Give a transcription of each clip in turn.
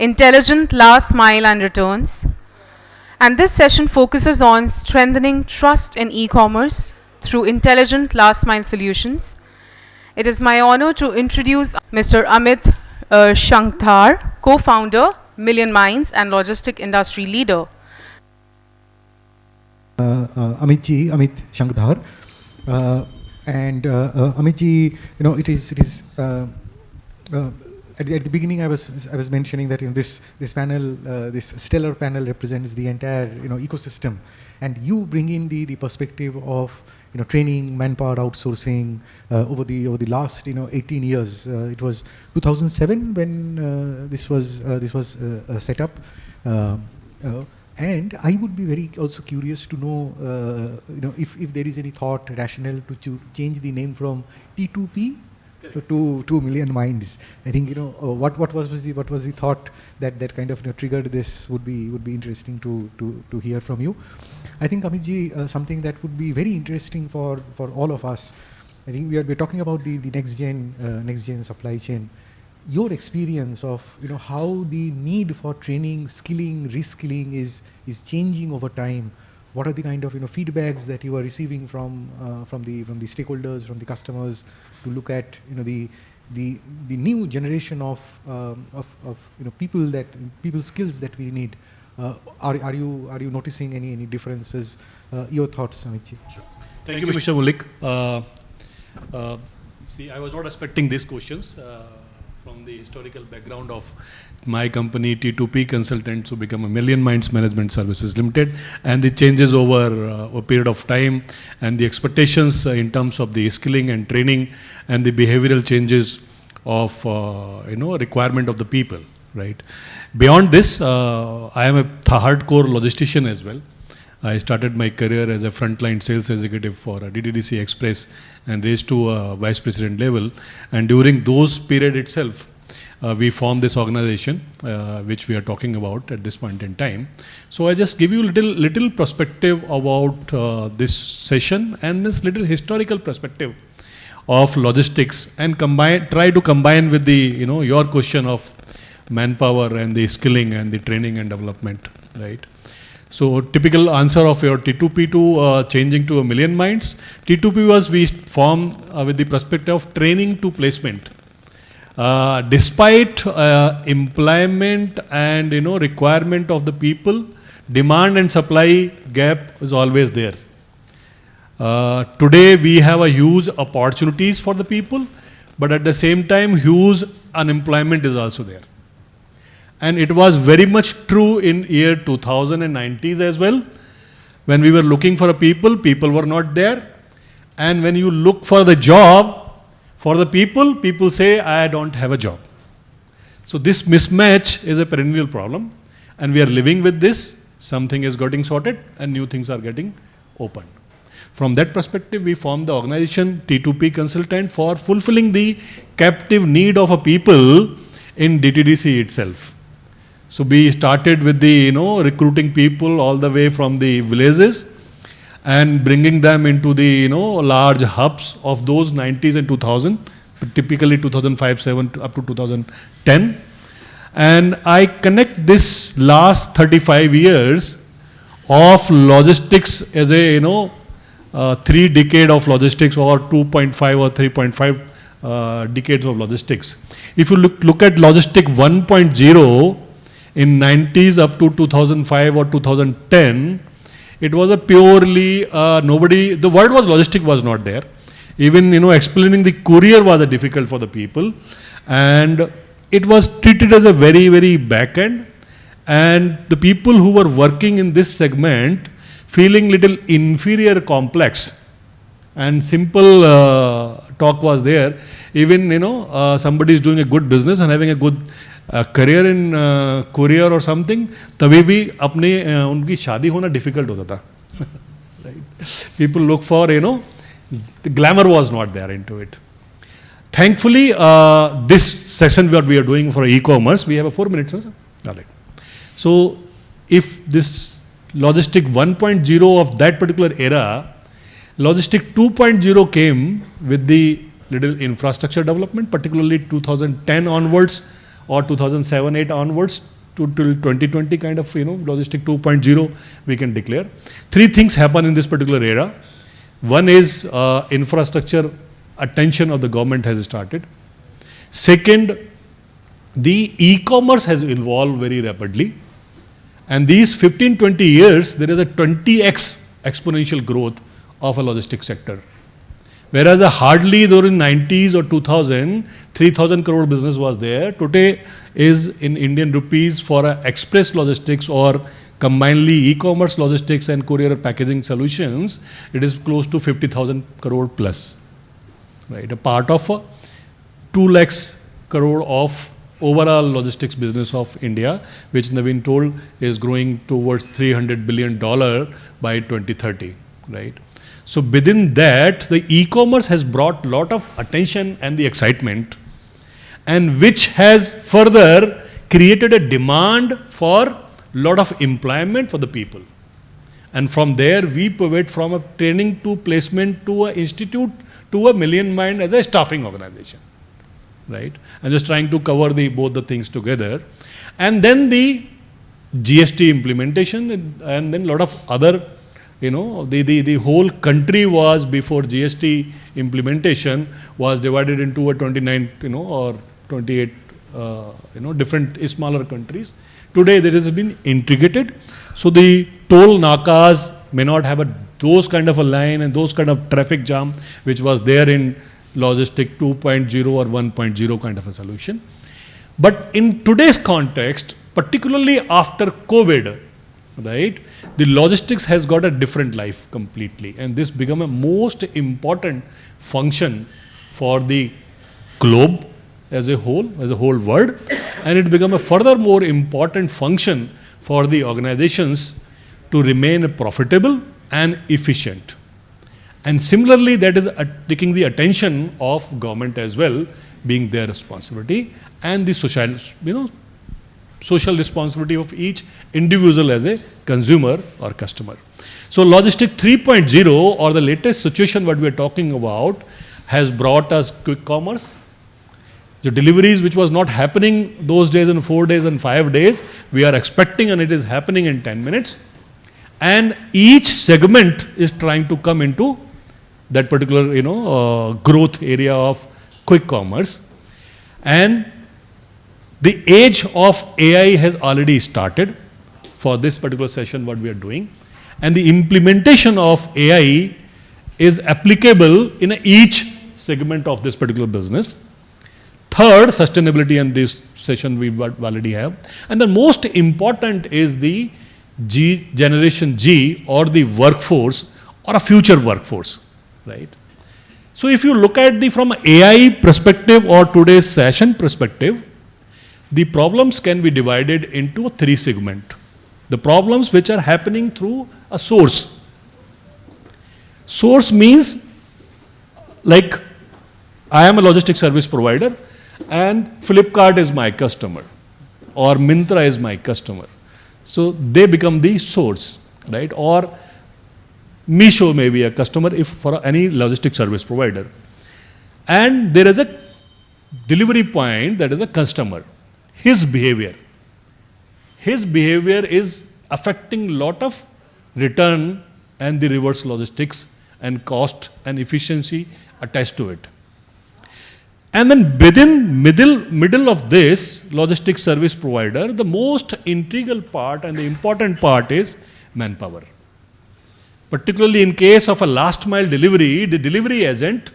Intelligent Last Mile and Returns. And this session focuses on strengthening trust in e-commerce through intelligent last mile solutions. It is my honor to introduce Mr. Amit Shankhdhar, co-founder, Million Minds and logistic industry leader. Amit Shankhdhar, Amit, it is. At the beginning, I was mentioning that this panel, this stellar panel, represents the entire ecosystem, and you bring in the perspective of training, manpower, outsourcing over the last 18 years. It was 2007 when this was set up. And I would be very also curious to know, if there is any thought, rationale to change the name from T2P to Million Minds. I think what was the thought that kind of triggered this would be interesting to hear from you. I think Amitji, something that would be very interesting for all of us. I think we're talking about the next gen supply chain. Your experience of how the need for training, skilling, reskilling is changing over time. What are the kind of feedbacks that you are receiving from the stakeholders, from the customers, to look at the new generation of people skills that we need? Are you noticing any differences? Your thoughts, Amitji. Sure. Thank you, Mr. Mullik. See, I was not expecting these questions. From the historical background of my company, T2P Consultants, to become a Million Minds Management Services Limited, and the changes over a period of time, and the expectations in terms of the skilling and training, and the behavioral changes of requirement of the people, right? Beyond this, I am a hardcore logistician as well. I started my career as a frontline sales executive for DTDC Express and raised to a vice president level. And during those period itself, we formed this organization, which we are talking about at this point in time. So I just give you little perspective about this session and this little historical perspective of logistics, and try to combine with the your question of manpower and the skilling and the training and development, right? So typical answer of your T2P to changing to a Million Minds. T2P was we formed with the perspective of training to placement. Despite employment and requirement of the people, demand and supply gap is always there. Today we have a huge opportunities for the people, but at the same time huge unemployment is also there. And it was very much true in year 2090s as well. When we were looking for people were not there. And when you look for the job for the people say, I don't have a job. So this mismatch is a perennial problem. And we are living with this. Something is getting sorted and new things are getting opened. From that perspective, we formed the organization T2P Consultant for fulfilling the captive need of a people in DTDC itself. So we started with the recruiting people all the way from the villages and bringing them into the large hubs of those 90s and 2000, typically 2005-7 up to 2010. And I connect this last 35 years of logistics as a 3 decade of logistics, or 2.5 or 3.5 decades of logistics. If you look at logistic 1.0, in 90s up to 2005 or 2010, it was a purely the word was logistic was not there. Even explaining the courier was difficult for the people, and it was treated as a very, very back end. And the people who were working in this segment feeling little inferior complex, and simple talk was there. Even somebody is doing a good business and having a good career in courier or something, तभी भी अपने उनकी शादी होना difficult होता था. Right? People look for the glamour was not there into it. Thankfully, this session what we are doing for e-commerce, we have 4 minutes. Sir? All right. So if this logistic 1.0 of that particular era, logistic 2.0 came with the little infrastructure development, particularly 2010 onwards or 2007-8 onwards, till 2020 kind of, logistic 2.0 we can declare. Three things happen in this particular era. One is infrastructure attention of the government has started. Second, the e-commerce has evolved very rapidly. And these 15-20 years, there is a 20x exponential growth of a logistics sector. Whereas hardly during 90s or 2000, 3,000 crore business was there. Today is in Indian rupees for express logistics or combinedly e-commerce logistics and courier packaging solutions, it is close to 50,000 crore plus. Right, a part of 2 lakhs crore of overall logistics business of India, which Naveen told is growing towards $300 billion by 2030, right? So within that, the e-commerce has brought a lot of attention and the excitement, and which has further created a demand for lot of employment for the people. And from there, we pivot from a training to placement to an institute to a Million Mind as a staffing organization, right? I'm just trying to cover both the things together. And then the GST implementation, and then a lot of other, the whole country was, before GST implementation, was divided into a 29, or 28, different smaller countries. Today, there has been integrated. So the toll nakas may not have those kind of a line and those kind of traffic jam, which was there in logistic 2.0 or 1.0 kind of a solution. But in today's context, particularly after COVID, right, the logistics has got a different life completely, and this become a most important function for the globe as a whole world, and it become a further more important function for the organizations to remain profitable and efficient. And similarly, that is taking the attention of government as well, being their responsibility, and the social responsibility of each individual as a consumer or customer. So Logistic 3.0, or the latest situation what we are talking about, has brought us quick commerce. The deliveries which was not happening those days in 4 days and 5 days, we are expecting, and it is happening in 10 minutes. And each segment is trying to come into that particular, growth area of quick commerce. And the age of AI has already started for this particular session, what we are doing. And the implementation of AI is applicable in each segment of this particular business. Third, sustainability, and this session we already have. And the most important is the generation G, or the workforce, or a future workforce, right? So if you look at from AI perspective or today's session perspective, the problems can be divided into 3 segments. The problems which are happening through a source. Source means, like, I am a logistic service provider, and Flipkart is my customer, or Myntra is my customer. So they become the source, right? Or Meesho may be a customer if for any logistic service provider. And there is a delivery point, that is a customer. His behavior is affecting lot of return and the reverse logistics and cost and efficiency attached to it. And then within middle of this logistics service provider, the most integral part and the important part is manpower. Particularly in case of a last mile delivery, the delivery agent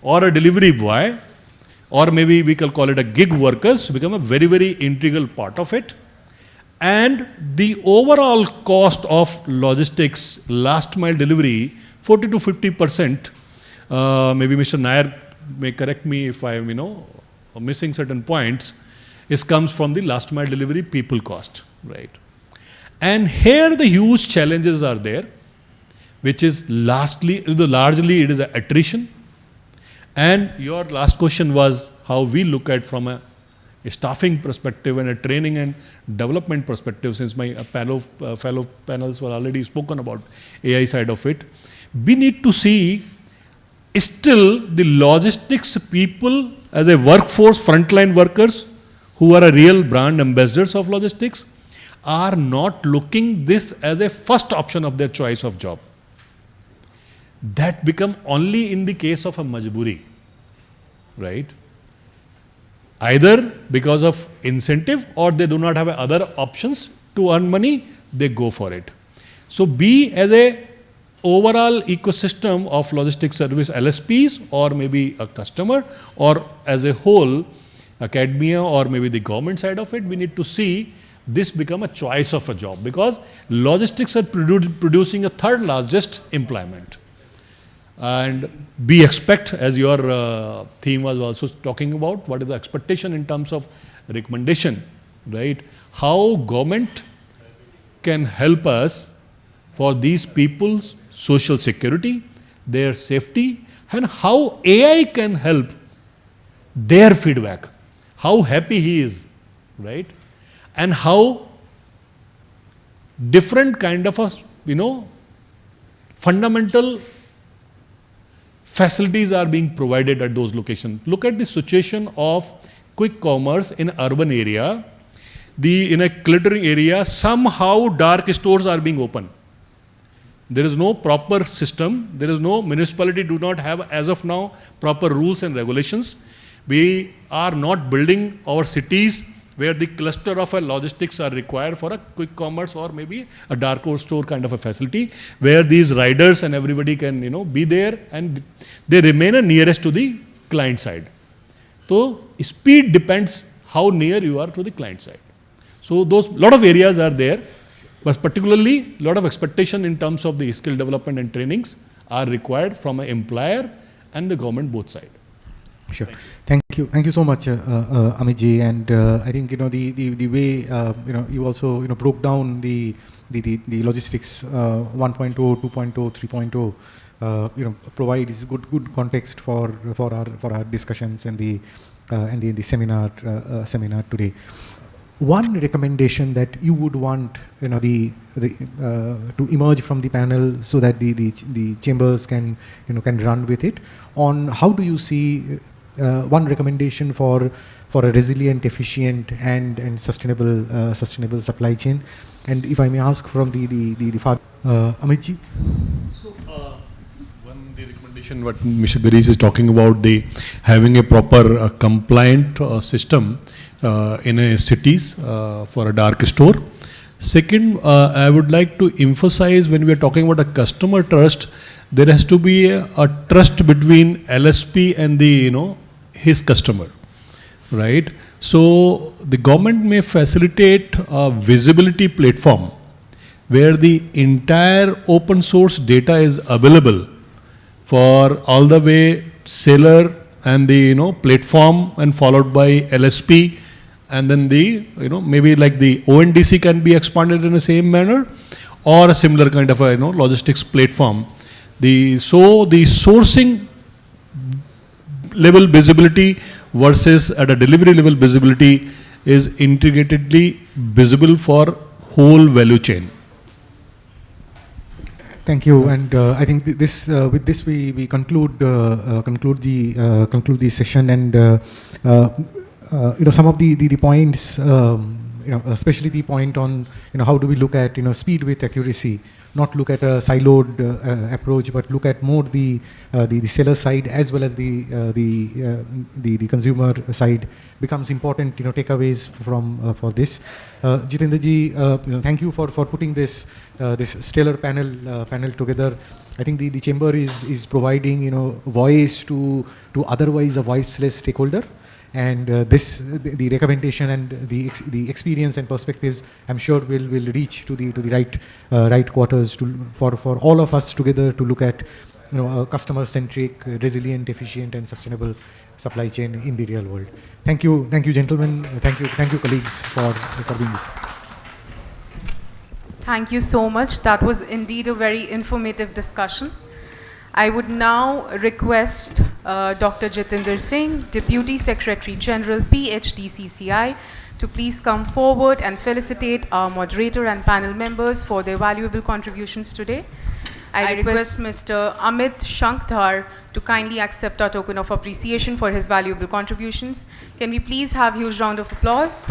or a delivery boy, or maybe we can call it a gig workers, become a very, very integral part of it. And the overall cost of logistics, last mile delivery, 40 to 50%, maybe Mr. Nair may correct me if I am, missing certain points, comes from the last mile delivery people cost, right? And here the huge challenges are there, which is largely it is attrition. And your last question was how we look at from a staffing perspective and a training and development perspective, since my fellow panels were already spoken about AI side of it. We need to see still the logistics people as a workforce, frontline workers, who are a real brand ambassadors of logistics, are not looking this as a first option of their choice of job. That become only in the case of a majburi, right? Either because of incentive or they do not have other options to earn money, they go for it. So be as a overall ecosystem of logistics service LSPs, or maybe a customer, or as a whole academia, or maybe the government side of it, we need to see this become a choice of a job, because logistics are producing a third largest employment. And we expect, as your theme was also talking about, what is the expectation in terms of recommendation, right? How government can help us for these people's social security, their safety, and how AI can help their feedback, how happy he is, right? And how different kind of a, fundamental facilities are being provided at those locations. Look at the situation of quick commerce in urban area. In a cluttering area, somehow dark stores are being open. There is no proper system. There is no municipality do not have as of now proper rules and regulations. We are not building our cities where the cluster of a logistics are required for a quick commerce or maybe a dark store kind of a facility where these riders and everybody can be there and they remain nearest to the client side. So speed depends how near you are to the client side. So those lot of areas are there, but particularly lot of expectation in terms of the skill development and trainings are required from an employer and the government both sides. Sure. Thank you so much, Amit ji. And I think the way you also broke down the logistics 1.0, 2.0, 3.0 provides good context for our discussions and the seminar today. One recommendation that you would want to emerge from the panel so that the chambers can run with it on how do you see one recommendation for a resilient, efficient and sustainable supply chain. And if I may ask from the far Amit ji. So one the recommendation what Mr. Garis is talking about, the having a proper compliant system in a cities for a dark store. Second, I would like to emphasize when we are talking about a customer trust, there has to be a trust between LSP and the his customer, right? So the government may facilitate a visibility platform where the entire open source data is available for all the way seller and the platform and followed by LSP, and then the maybe like the ONDC can be expanded in the same manner or a similar kind of a logistics platform. The sourcing level visibility versus at a delivery level visibility is integratedly visible for whole value chain. Thank you, and I think this with this we conclude the session, and some of the points, especially the point on how do we look at speed with accuracy, not look at a siloed approach, but look at more the seller side as well as the consumer side becomes important takeaways from for this. Jitendra ji, thank you for putting this stellar panel together. I think the chamber is providing voice to otherwise a voiceless stakeholder. And the recommendation and the experience and perspectives, I'm sure will reach to the right quarters for all of us together to look at a customer-centric, resilient, efficient, and sustainable supply chain in the real world. Thank you, gentlemen. Thank you, colleagues, for being here. Thank you so much. That was indeed a very informative discussion. I would now request Dr. Jitendra Singh, Deputy Secretary General, PHDCCI, to please come forward and felicitate our moderator and panel members for their valuable contributions today. I request Mr. Amit Shankhdhar to kindly accept our token of appreciation for his valuable contributions. Can we please have a huge round of applause?